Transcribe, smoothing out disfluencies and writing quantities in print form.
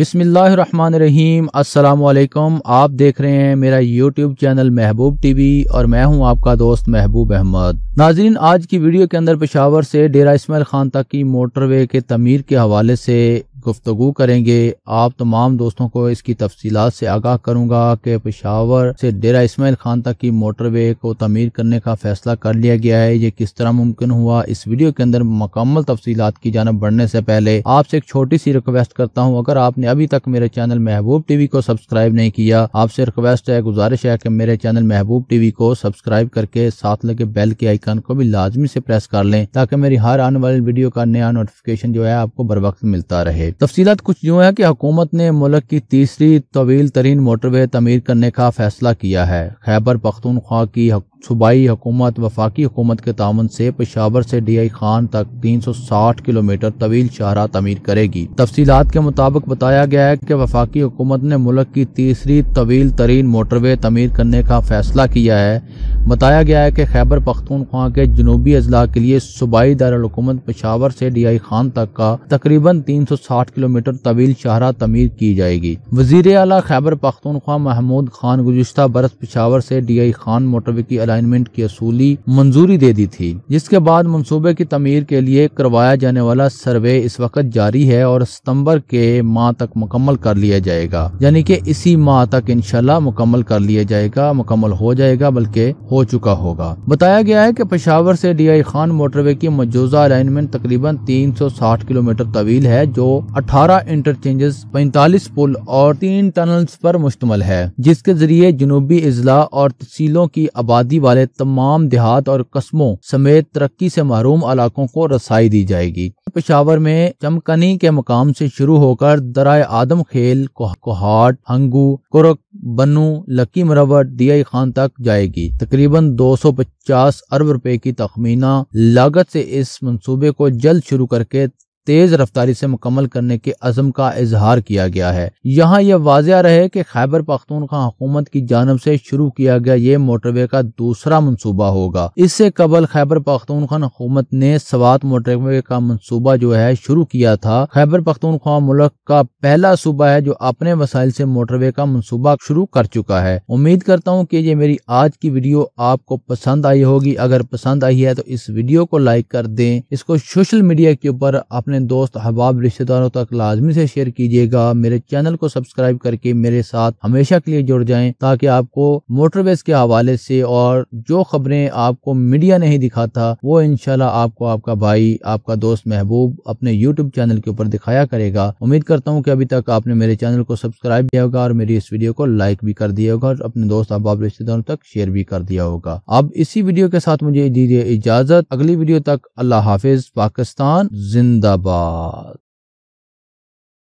بسم اللہ الرحمن الرحیم۔ السلام علیکم، آپ دیکھ رہے ہیں میرا یوٹیوب چینل محبوب ٹی وی اور میں ہوں آپ کا دوست محبوب احمد۔ ناظرین، آج کی ویڈیو کے اندر پشاور سے ڈیرہ اسماعیل خان تک کی موٹر وے کے تعمیر کے حوالے سے گفتگو کریں گے۔ آپ تمام دوستوں کو اس کی تفصیلات سے آگاہ کروں گا کہ پشاور سے ڈیرہ اسماعیل خان تک کی موٹر وے کو تعمیر کرنے کا فیصلہ کر لیا گیا ہے۔ یہ کس طرح ممکن ہوا، اس ویڈیو کے اندر مکمل تفصیلات کی جانب بڑھنے سے پہلے آپ سے ایک چھوٹی سی ریکویسٹ کرتا ہوں، اگر آپ نے ابھی تک میرے چینل محبوب ٹی وی کو سبسکرائب نہیں کیا، آپ سے ریکویسٹ ہے، گزارش ہے کہ میرے چینل محبوب ٹی وی کو سبسکرائب کر کے ساتھ لگے بیل کے آئیکن کو بھی لازمی سے پریس کر لیں تاکہ میری ہر آنے والی ویڈیو کا نیا نوٹیفیکیشن جو ہے آپ کو بر وقت ملتا رہے۔ تفصیلات کچھ یوں ہے کہ حکومت نے ملک کی تیسری طویل ترین موٹر وے تعمیر کرنے کا فیصلہ کیا ہے۔ خیبر پختونخوا کی صوبائی حکومت وفاقی حکومت کے تعاون سے پشاور سے ڈی آئی خان تک 360 کلومیٹر طویل شاہراہ تعمیر کرے گی۔ تفصیلات کے مطابق بتایا گیا ہے کہ وفاقی حکومت نے ملک کی تیسری طویل ترین موٹر وے تعمیر کرنے کا فیصلہ کیا ہے۔ بتایا گیا ہے کہ خیبر پختونخوا کے جنوبی اضلاع کے لیے صوبائی دارالحکومت پشاور سے ڈی آئی خان تک کا تقریباً 360 کلومیٹر طویل شاہراہ تعمیر کی جائے گی۔ وزیر اعلیٰ خیبر پختونخوا محمود خان گزشتہ برس پشاور سے ڈی آئی خان موٹر وے کی الائنمنٹ کی اصولی منظوری دے دی تھی، جس کے بعد منصوبے کی تعمیر کے لیے کروایا جانے والا سروے اس وقت جاری ہے اور ستمبر کے ماہ تک مکمل کر لیا جائے گا، یعنی کہ اسی ماہ تک انشاءاللہ مکمل کر لیا جائے گا، مکمل ہو جائے گا بلکہ ہو چکا ہوگا۔ بتایا گیا ہے کہ پشاور سے ڈی آئی خان موٹر وے کی مجوزہ الائنمنٹ تقریباً 360 کلومیٹر طویل ہے، جو 18 انٹرچینجز، 45 پل اور 3 ٹنلز پر مشتمل ہے، جس کے ذریعے جنوبی اضلاع اور تحصیلوں کی آبادی والے تمام دیہات اور قصبوں سمیت ترقی سے محروم علاقوں کو رسائی دی جائے گی۔ پشاور میں چمکنی کے مقام سے شروع ہو کر درائے آدم خیل، کوہاٹ، ہنگو، کرک، بنو، لکی مروت، ڈی آئی خان تک جائے گی۔ تقریباً 250 ارب روپے کی تخمینہ لاگت سے اس منصوبے کو جلد شروع کر کے تیز رفتاری سے مکمل کرنے کے عزم کا اظہار کیا گیا ہے۔ یہاں یہ واضح رہے کہ خیبر پختونخوا حکومت کی جانب سے شروع کیا گیا یہ موٹر وے کا دوسرا منصوبہ ہوگا۔ اس سے قبل خیبر پختونخوا حکومت نے سوات موٹر وے کا منصوبہ جو ہے شروع کیا تھا۔ خیبر پختونخوا ملک کا پہلا صوبہ ہے جو اپنے وسائل سے موٹر وے کا منصوبہ شروع کر چکا ہے۔ امید کرتا ہوں کہ یہ میری آج کی ویڈیو آپ کو پسند آئی ہوگی۔ اگر پسند آئی ہے تو اس ویڈیو کو لائک کر دیں، اس کو سوشل میڈیا کے اوپر اپنے دوست احباب رشتہ داروں تک لازمی سے شیئر کیجیے گا۔ میرے چینل کو سبسکرائب کر کے میرے ساتھ ہمیشہ کے لیے جڑ جائیں تاکہ آپ کو موٹر ویز کے حوالے سے اور جو خبریں آپ کو میڈیا نہیں دکھاتا وہ انشاءاللہ آپ کو آپ کا بھائی، آپ کا دوست محبوب اپنے یوٹیوب چینل کے اوپر دکھایا کرے گا۔ امید کرتا ہوں کہ ابھی تک آپ نے میرے چینل کو سبسکرائب کیا ہوگا اور میری اس ویڈیو کو لائک بھی کر دیا ہوگا اور اپنے دوست احباب رشتہ داروں تک شیئر بھی کر دیا ہوگا۔ اب اسی ویڈیو کے ساتھ مجھے دیجیے اجازت، اگلی ویڈیو تک اللہ حافظ۔ پاکستان زندہ باد۔